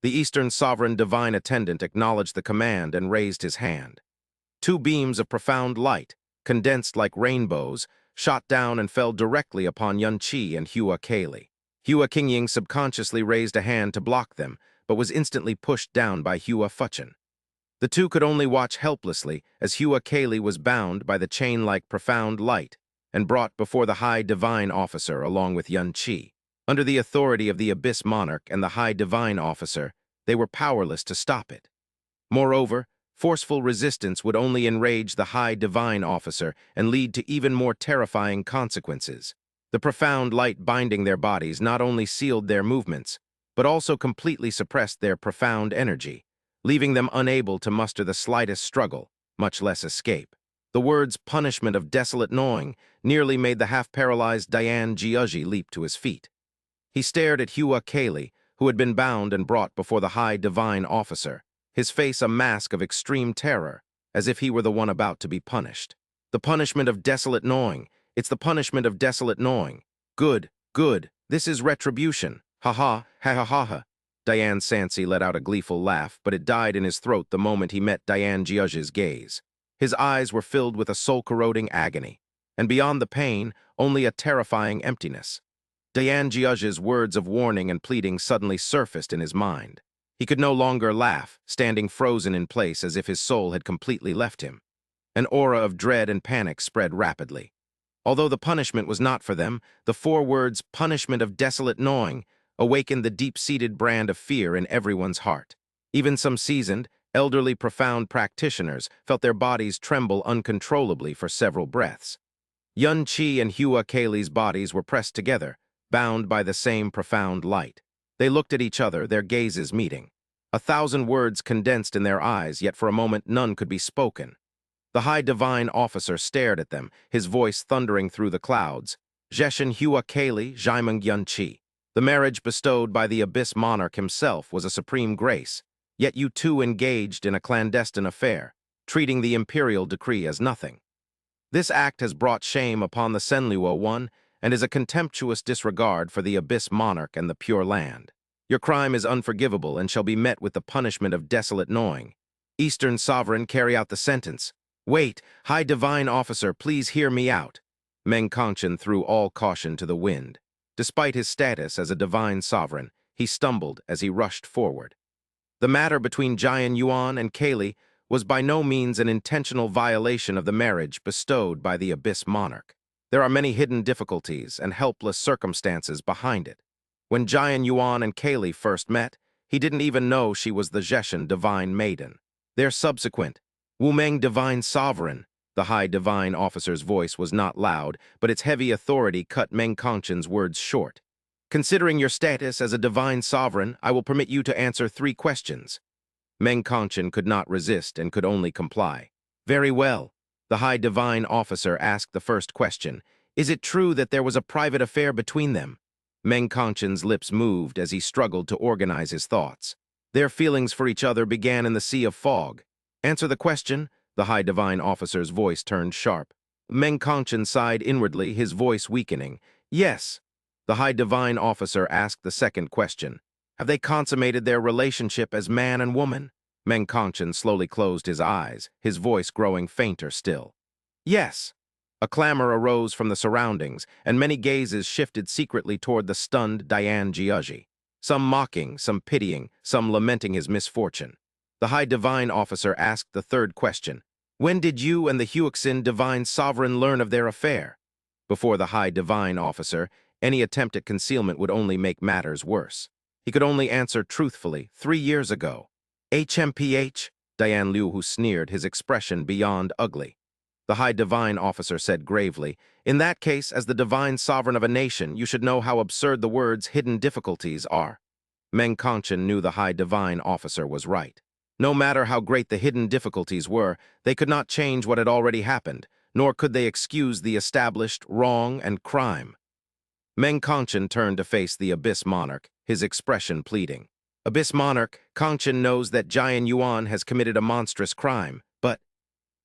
The Eastern Sovereign Divine Attendant acknowledged the command and raised his hand. Two beams of profound light, condensed like rainbows, shot down and fell directly upon Yun Qi and Hua Kaylee. Hua Qingying subconsciously raised a hand to block them, but was instantly pushed down by Hua Fuchen. The two could only watch helplessly as Hua Kaylee was bound by the chain-like profound light and brought before the High Divine Officer along with Yun Qi. Under the authority of the Abyss Monarch and the High Divine Officer, they were powerless to stop it. Moreover, forceful resistance would only enrage the High Divine Officer and lead to even more terrifying consequences. The profound light binding their bodies not only sealed their movements, but also completely suppressed their profound energy, leaving them unable to muster the slightest struggle, much less escape. The words punishment of desolate gnawing nearly made the half-paralyzed Dian Jiuzhi leap to his feet. He stared at Hua Kaylee, who had been bound and brought before the High Divine Officer, his face a mask of extreme terror, as if he were the one about to be punished. The punishment of desolate gnawing. It's the punishment of desolate gnawing. Good, good, this is retribution. Ha ha, ha ha ha ha. Dian Sansi let out a gleeful laugh, but it died in his throat the moment he met Dian Jiuzhi's gaze. His eyes were filled with a soul-corroding agony, and beyond the pain, only a terrifying emptiness. Dian Jiuzhi's words of warning and pleading suddenly surfaced in his mind. He could no longer laugh, standing frozen in place as if his soul had completely left him. An aura of dread and panic spread rapidly. Although the punishment was not for them, the four words, punishment of desolate gnawing, awakened the deep-seated brand of fear in everyone's heart. Even some seasoned, elderly profound practitioners felt their bodies tremble uncontrollably for several breaths. Yun Qi and Hua Kaylee's bodies were pressed together, bound by the same profound light. They looked at each other, their gazes meeting. 1,000 words condensed in their eyes, yet for a moment none could be spoken. The High Divine Officer stared at them, his voice thundering through the clouds. Zheshen Hua Kaylee, Zhaimeng Yun Qi. The marriage bestowed by the Abyss Monarch himself was a supreme grace, yet you two engaged in a clandestine affair, treating the imperial decree as nothing. This act has brought shame upon the Senluo One and is a contemptuous disregard for the Abyss Monarch and the Pure Land. Your crime is unforgivable and shall be met with the punishment of desolate gnawing. Eastern Sovereign, carry out the sentence. Wait, High Divine Officer, please hear me out. Meng Kongqun threw all caution to the wind. Despite his status as a divine sovereign, he stumbled as he rushed forward. The matter between Jian Yuan and Kaylee was by no means an intentional violation of the marriage bestowed by the Abyss Monarch. There are many hidden difficulties and helpless circumstances behind it. When Jian Yuan and Kaylee first met, he didn't even know she was the Zheshen Divine Maiden. Their subsequent, Wumeng Divine Sovereign, the High Divine Officer's voice was not loud, but its heavy authority cut Meng Kongqun's words short. Considering your status as a divine sovereign, I will permit you to answer 3 questions. Meng Kongqun could not resist and could only comply. Very well. The High Divine Officer asked the first question. Is it true that there was a private affair between them? Meng Kongqun's lips moved as he struggled to organize his thoughts. Their feelings for each other began in the sea of fog. Answer the question. The High Divine Officer's voice turned sharp. Meng Kongqun sighed inwardly, his voice weakening. Yes. The High Divine Officer asked the second question. Have they consummated their relationship as man and woman? Meng Kongqun slowly closed his eyes, his voice growing fainter still. Yes. A clamor arose from the surroundings, and many gazes shifted secretly toward the stunned Dian Jiuzhi. Some mocking, some pitying, some lamenting his misfortune. The High Divine Officer asked the third question. When did you and the Huixin Divine Sovereign learn of their affair? Before the High Divine Officer, any attempt at concealment would only make matters worse. He could only answer truthfully, 3 years ago. HMPH, Dian Liu, who sneered, his expression beyond ugly. The High Divine Officer said gravely, in that case, as the Divine Sovereign of a nation, you should know how absurd the words hidden difficulties are. Meng Kongqun knew the High Divine Officer was right. No matter how great the hidden difficulties were, they could not change what had already happened, nor could they excuse the established wrong and crime. Meng Kongqun turned to face the Abyss Monarch, his expression pleading. Abyss Monarch, Kongqun knows that Jian Yuan has committed a monstrous crime, but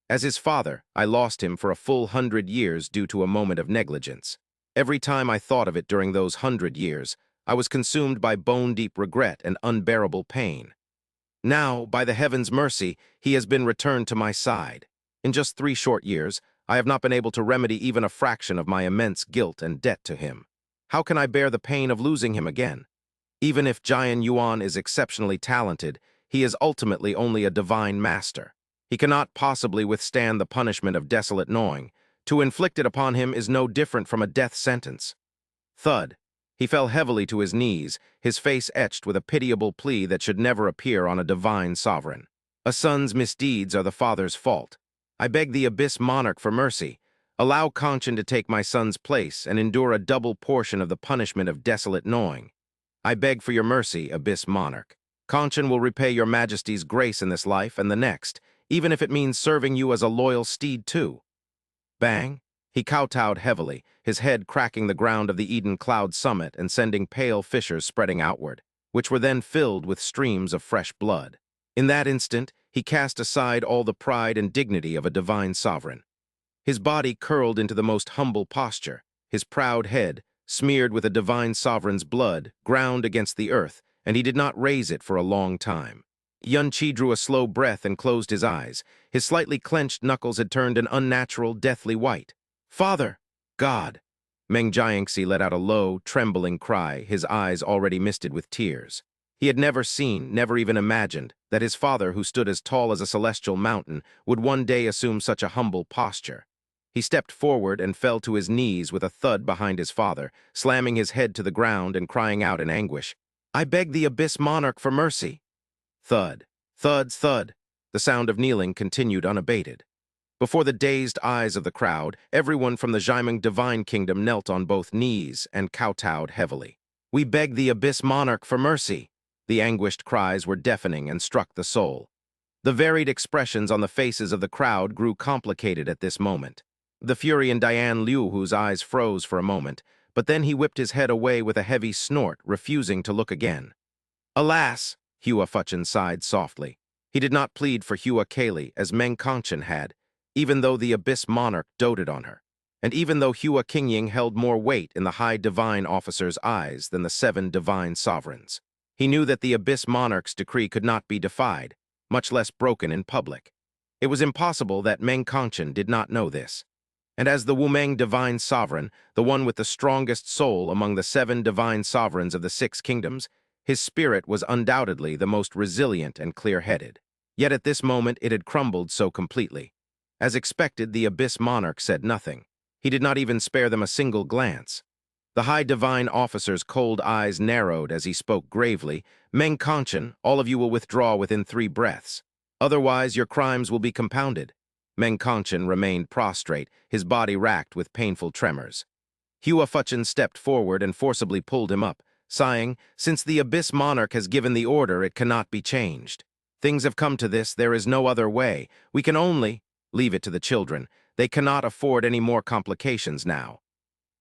as his father, I lost him for a full 100 years due to a moment of negligence. Every time I thought of it during those 100 years, I was consumed by bone-deep regret and unbearable pain. Now, by the heaven's mercy, he has been returned to my side. In just 3 short years, I have not been able to remedy even a fraction of my immense guilt and debt to him. How can I bear the pain of losing him again? Even if Jian Yuan is exceptionally talented, he is ultimately only a divine master. He cannot possibly withstand the punishment of desolate gnawing. To inflict it upon him is no different from a death sentence. Thud. He fell heavily to his knees, his face etched with a pitiable plea that should never appear on a divine sovereign. A son's misdeeds are the father's fault. I beg the Abyss Monarch for mercy. Allow Conscience to take my son's place and endure a double portion of the punishment of desolate gnawing. I beg for your mercy, Abyss Monarch. Conscience will repay your majesty's grace in this life and the next, even if it means serving you as a loyal steed too. Bang! He kowtowed heavily, his head cracking the ground of the Eden Cloud summit and sending pale fissures spreading outward, which were then filled with streams of fresh blood. In that instant, he cast aside all the pride and dignity of a divine sovereign. His body curled into the most humble posture, his proud head, smeared with a divine sovereign's blood, ground against the earth, and he did not raise it for a long time. Yun Qi drew a slow breath and closed his eyes. His slightly clenched knuckles had turned an unnatural, deathly white. "Father! God!" Meng Jiangxi let out a low, trembling cry, his eyes already misted with tears. He had never seen, never even imagined, that his father, who stood as tall as a celestial mountain, would one day assume such a humble posture. He stepped forward and fell to his knees with a thud behind his father, slamming his head to the ground and crying out in anguish, "I beg the Abyss Monarch for mercy." Thud, thud, thud. The sound of kneeling continued unabated. Before the dazed eyes of the crowd, everyone from the Xiameng Divine Kingdom knelt on both knees and kowtowed heavily. "We beg the Abyss Monarch for mercy." The anguished cries were deafening and struck the soul. The varied expressions on the faces of the crowd grew complicated at this moment. The fury in Dian Liu, whose eyes froze for a moment, but then he whipped his head away with a heavy snort, refusing to look again. "Alas!" Hua Fuchin sighed softly. He did not plead for Hua Kali as Meng Conscience had, even though the Abyss Monarch doted on her, and even though Hua Qingying held more weight in the high divine officer's eyes than the 7 divine sovereigns. He knew that the Abyss Monarch's decree could not be defied, much less broken in public. It was impossible that Meng Conscience did not know this. And as the Wumeng divine sovereign, the one with the strongest soul among the 7 divine sovereigns of the 6 kingdoms, his spirit was undoubtedly the most resilient and clear-headed. Yet at this moment it had crumbled so completely. As expected, the Abyss Monarch said nothing. He did not even spare them a single glance. The high divine officer's cold eyes narrowed as he spoke gravely. "Meng Conscience, all of you will withdraw within 3 breaths. Otherwise, your crimes will be compounded." Meng Conscience remained prostrate, his body racked with painful tremors. Hua Fuchin stepped forward and forcibly pulled him up, sighing, "Since the Abyss Monarch has given the order, it cannot be changed. Things have come to this, there is no other way. We can only leave it to the children. They cannot afford any more complications now."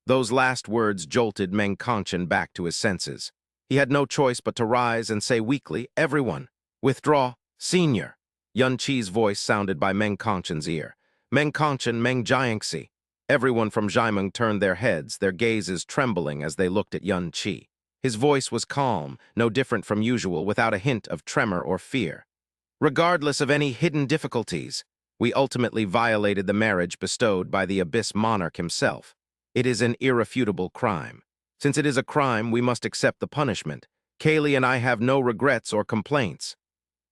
Those last words jolted Meng Conscience back to his senses. He had no choice but to rise and say weakly, "Everyone, withdraw, senior." Yun Qi's voice sounded by Meng Conscience's ear. "Meng Conscience, Meng Jiangxi." Everyone from Xiameng turned their heads, their gazes trembling as they looked at Yun Qi. His voice was calm, no different from usual, without a hint of tremor or fear. "Regardless of any hidden difficulties, we ultimately violated the marriage bestowed by the Abyss Monarch himself. It is an irrefutable crime. Since it is a crime, we must accept the punishment. Kaylee and I have no regrets or complaints."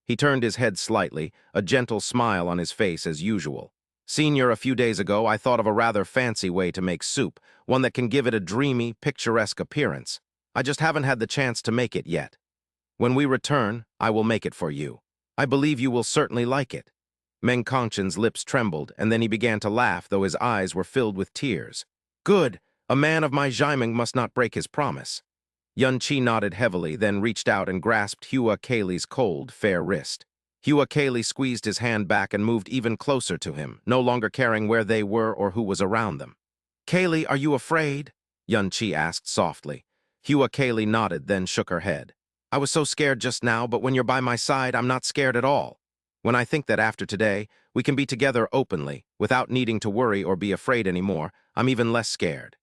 He turned his head slightly, a gentle smile on his face as usual. "Senior, a few days ago, I thought of a rather fancy way to make soup, one that can give it a dreamy, picturesque appearance. I just haven't had the chance to make it yet. When we return, I will make it for you. I believe you will certainly like it." Meng Conscience's lips trembled, and then he began to laugh, though his eyes were filled with tears. "Good! A man of my Xiameng must not break his promise." Yun Qi nodded heavily, then reached out and grasped Hua Kali's cold, fair wrist. Hua Kali squeezed his hand back and moved even closer to him, no longer caring where they were or who was around them. "Kali, are you afraid?" Yun Qi asked softly. Hua Kali nodded, then shook her head. "I was so scared just now, but when you're by my side, I'm not scared at all. When I think that after today, we can be together openly, without needing to worry or be afraid anymore, I'm even less scared."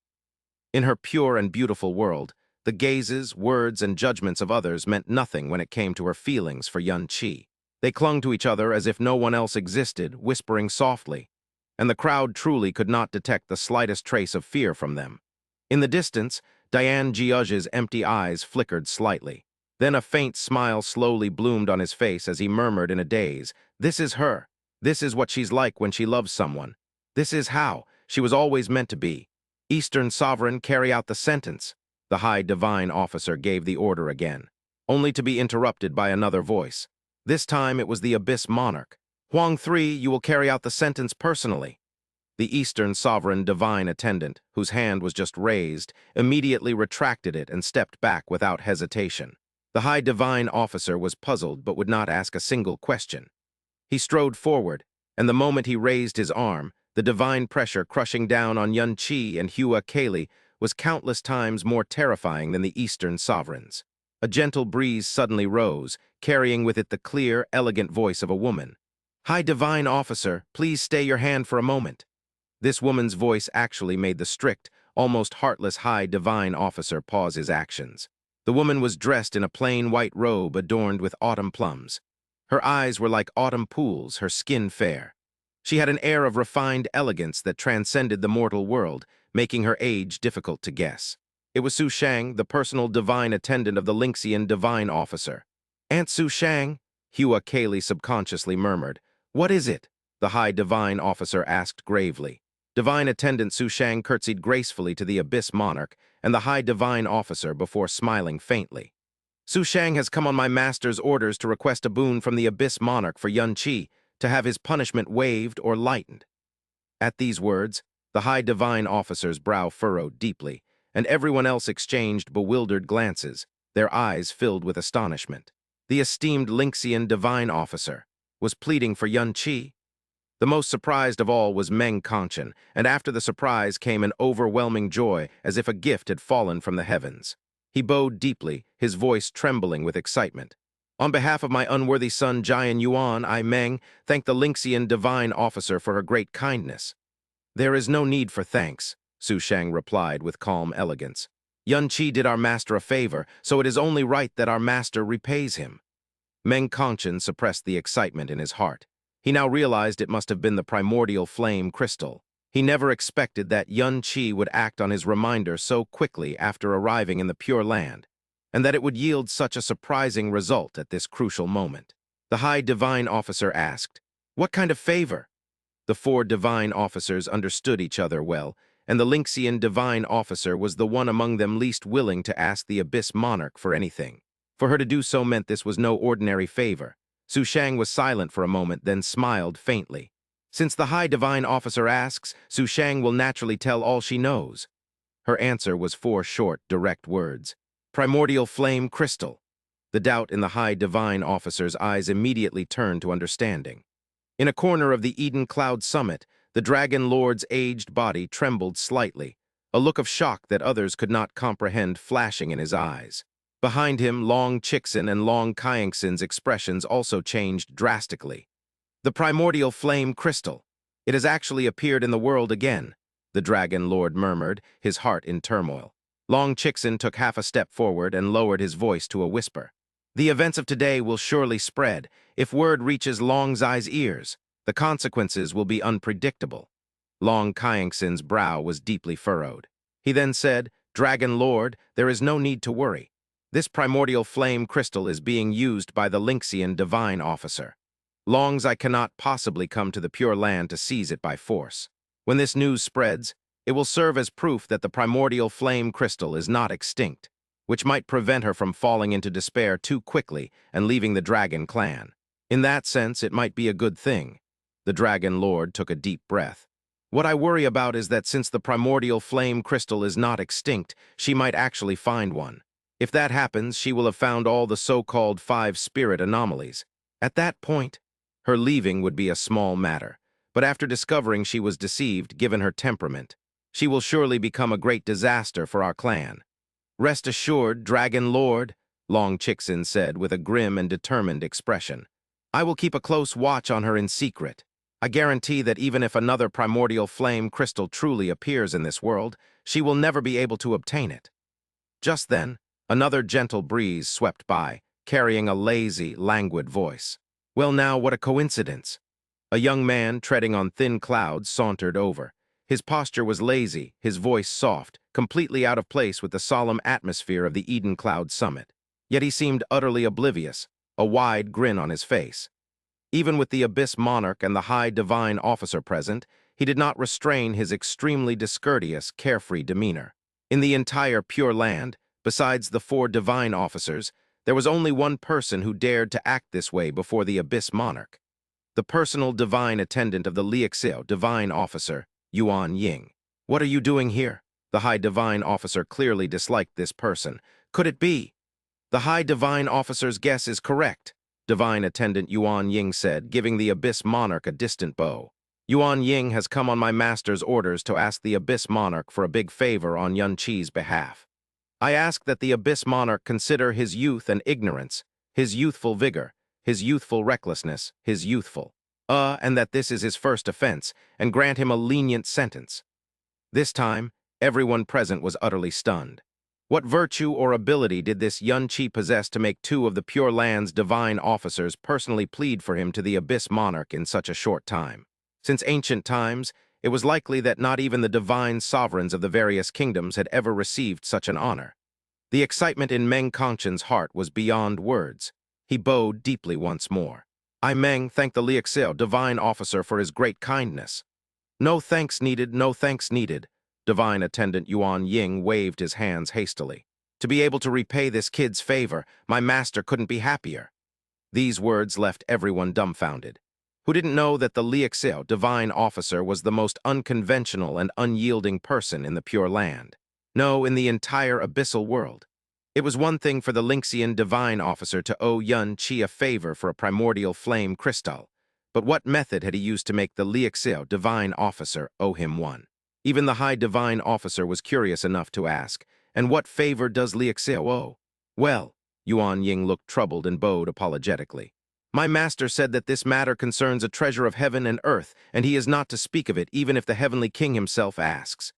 In her pure and beautiful world, The gazes, words, and judgments of others meant nothing when it came to her feelings for Yun Qi. They clung to each other as if no one else existed, whispering softly, and the crowd truly could not detect the slightest trace of fear from them. In the distance, Diane Jiuzhe's empty eyes flickered slightly. Then a faint smile slowly bloomed on his face as he murmured in a daze, "This is her. This is what she's like when she loves someone. This is how she was always meant to be. Eastern Sovereign, carry out the sentence." The High Divine Officer gave the order again, only to be interrupted by another voice. This time it was the Abyss Monarch. "Huang III, you will carry out the sentence personally." The Eastern Sovereign Divine Attendant, whose hand was just raised, immediately retracted it and stepped back without hesitation. The High Divine Officer was puzzled but would not ask a single question. He strode forward, and the moment he raised his arm, the divine pressure crushing down on Yun Qi and Hua Kali was countless times more terrifying than the Eastern Sovereigns. A gentle breeze suddenly rose, carrying with it the clear, elegant voice of a woman. "High Divine Officer, please stay your hand for a moment." This woman's voice actually made the strict, almost heartless High Divine Officer pause his actions. The woman was dressed in a plain white robe adorned with autumn plums. Her eyes were like autumn pools, her skin fair. She had an air of refined elegance that transcended the mortal world, making her age difficult to guess. It was Su Shang, the personal divine attendant of the Lynxian Divine Officer. "Aunt Su Shang," Hua Kali subconsciously murmured. "What is it?" the High Divine Officer asked gravely. Divine Attendant Su Shang curtsied gracefully to the Abyss Monarch and the High Divine Officer before smiling faintly. "Su Shang has come on my master's orders to request a boon from the Abyss Monarch for Yun Qi, to have his punishment waived or lightened." At these words, the High Divine Officer's brow furrowed deeply, and everyone else exchanged bewildered glances, their eyes filled with astonishment. The esteemed Lynxian Divine Officer was pleading for Yun Qi. The most surprised of all was Meng Conchen, and after the surprise came an overwhelming joy, as if a gift had fallen from the heavens. He bowed deeply, his voice trembling with excitement. "On behalf of my unworthy son Jian Yuan, I, Meng, thank the Lynxian Divine Officer for her great kindness." "There is no need for thanks," Su Shang replied with calm elegance. "Yun Qi did our master a favor, so it is only right that our master repays him." Meng Conchen suppressed the excitement in his heart. He now realized it must have been the primordial flame crystal. He never expected that Yun Qi would act on his reminder so quickly after arriving in the Pure Land, and that it would yield such a surprising result at this crucial moment. The High Divine Officer asked, "What kind of favor?" The four Divine Officers understood each other well, and the Lynxian Divine Officer was the one among them least willing to ask the Abyss Monarch for anything. For her to do so meant this was no ordinary favor. Su Shang was silent for a moment, then smiled faintly. Since the High Divine Officer asks, Su Shang will naturally tell all she knows. Her answer was four short, direct words. "Primordial flame crystal." The doubt in the High Divine Officer's eyes immediately turned to understanding. In a corner of the Eden Cloud Summit, the Dragon Lord's aged body trembled slightly, a look of shock that others could not comprehend flashing in his eyes. Behind him, Long Chixin and Long Kaiangxin's expressions also changed drastically. "The primordial flame crystal. It has actually appeared in the world again," the Dragon Lord murmured, his heart in turmoil. Long Chixin took half a step forward and lowered his voice to a whisper. "The events of today will surely spread. If word reaches Long Zai's ears, the consequences will be unpredictable." Long Kaiangxin's brow was deeply furrowed. He then said, "Dragon Lord, there is no need to worry. This primordial flame crystal is being used by the Lynxian Divine Officer. Long Zai cannot possibly come to the Pure Land to seize it by force. When this news spreads, it will serve as proof that the primordial flame crystal is not extinct, which might prevent her from falling into despair too quickly and leaving the Dragon clan. In that sense, it might be a good thing." The Dragon Lord took a deep breath. "What I worry about is that since the primordial flame crystal is not extinct, she might actually find one. If that happens, she will have found all the so-called 5 spirit anomalies. At that point, her leaving would be a small matter. But after discovering she was deceived, given her temperament, she will surely become a great disaster for our clan." "Rest assured, Dragon Lord," Long Chixin said with a grim and determined expression. "I will keep a close watch on her in secret. I guarantee that even if another primordial flame crystal truly appears in this world, she will never be able to obtain it." Just then, another gentle breeze swept by, carrying a lazy, languid voice. Well now, what a coincidence! A young man treading on thin clouds sauntered over. His posture was lazy, his voice soft, completely out of place with the solemn atmosphere of the Eden Cloud summit. Yet he seemed utterly oblivious, a wide grin on his face. Even with the Abyss Monarch and the High Divine Officer present, he did not restrain his extremely discourteous, carefree demeanor. In the entire Pure Land, besides the 4 Divine Officers, there was only one person who dared to act this way before the Abyss Monarch. The personal divine attendant of the Liuxiao Divine Officer, Yuan Ying. What are you doing here? The High Divine Officer clearly disliked this person. Could it be? The High Divine Officer's guess is correct, Divine Attendant Yuan Ying said, giving the Abyss Monarch a distant bow. Yuan Ying has come on my master's orders to ask the Abyss Monarch for a big favor on Yun Qi's behalf. I ask that the Abyss Monarch consider his youth and ignorance, his youthful vigor, his youthful recklessness, and that this is his first offense, and grant him a lenient sentence. This time, everyone present was utterly stunned. What virtue or ability did this Yun Qi possess to make 2 of the Pure Land's divine officers personally plead for him to the Abyss Monarch in such a short time? Since ancient times, it was likely that not even the divine sovereigns of the various kingdoms had ever received such an honor. The excitement in Meng Kongqin's heart was beyond words. He bowed deeply once more. I, Meng, thank the Liuxiao Divine Officer for his great kindness. No thanks needed, no thanks needed. Divine Attendant Yuan Ying waved his hands hastily. To be able to repay this kid's favor, my master couldn't be happier. These words left everyone dumbfounded. Who didn't know that the Liuxiao Divine Officer was the most unconventional and unyielding person in the Pure Land? No, in the entire abyssal world. It was one thing for the Liuxian Divine Officer to owe Yun Qi a favor for a primordial flame crystal, but what method had he used to make the Liuxiao Divine Officer owe him one? Even the High Divine Officer was curious enough to ask, and what favor does Liuxiao owe? Well, Yuan Ying looked troubled and bowed apologetically. My master said that this matter concerns a treasure of heaven and earth, and he is not to speak of it even if the Heavenly King himself asks.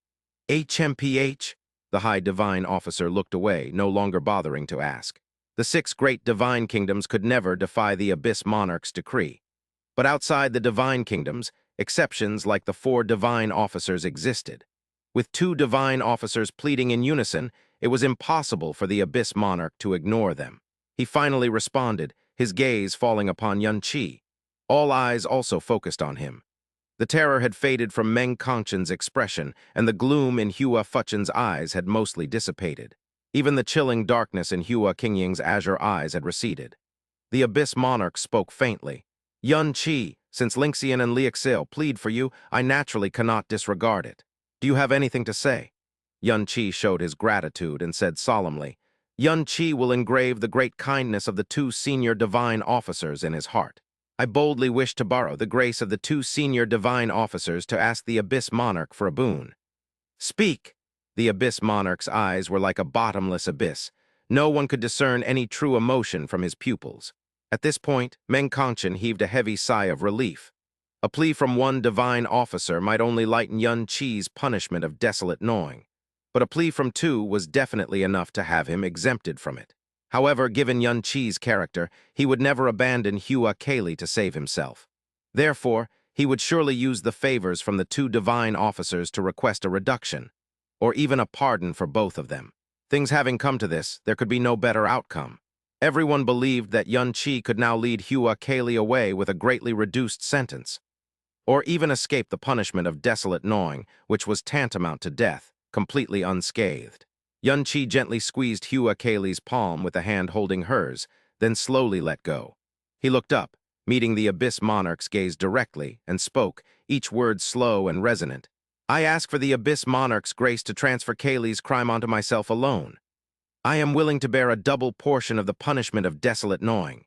HMPH? The High Divine Officer looked away, no longer bothering to ask. The 6 great divine kingdoms could never defy the Abyss Monarch's decree. But outside the divine kingdoms, exceptions like the 4 divine officers existed. With 2 divine officers pleading in unison, it was impossible for the Abyss Monarch to ignore them. He finally responded, his gaze falling upon Yun Qi. All eyes also focused on him. The terror had faded from Meng Kongqin's expression, and the gloom in Hua Fuchen's eyes had mostly dissipated. Even the chilling darkness in Hua Qingying's azure eyes had receded. The Abyss Monarch spoke faintly. Yun Qi, since Liuxian and Liuxiao plead for you, I naturally cannot disregard it. Do you have anything to say? Yun Qi showed his gratitude and said solemnly, Yun Qi will engrave the great kindness of the 2 senior divine officers in his heart. I boldly wish to borrow the grace of the 2 senior divine officers to ask the Abyss Monarch for a boon. Speak! The Abyss Monarch's eyes were like a bottomless abyss. No one could discern any true emotion from his pupils. At this point, Meng Kongqin heaved a heavy sigh of relief. A plea from one divine officer might only lighten Yun Qi's punishment of desolate gnawing, but a plea from 2 was definitely enough to have him exempted from it. However, given Yun Qi's character, he would never abandon Hua Kali to save himself. Therefore, he would surely use the favors from the 2 divine officers to request a reduction, or even a pardon for both of them. Things having come to this, there could be no better outcome. Everyone believed that Yun Qi could now lead Hua Kali away with a greatly reduced sentence, or even escape the punishment of desolate gnawing, which was tantamount to death, completely unscathed. Yun Qi gently squeezed Hua Kali's palm with a hand holding hers, then slowly let go. He looked up, meeting the Abyss Monarch's gaze directly, and spoke, each word slow and resonant. I ask for the Abyss Monarch's grace to transfer Kali's crime onto myself alone. I am willing to bear a double portion of the punishment of desolate gnawing.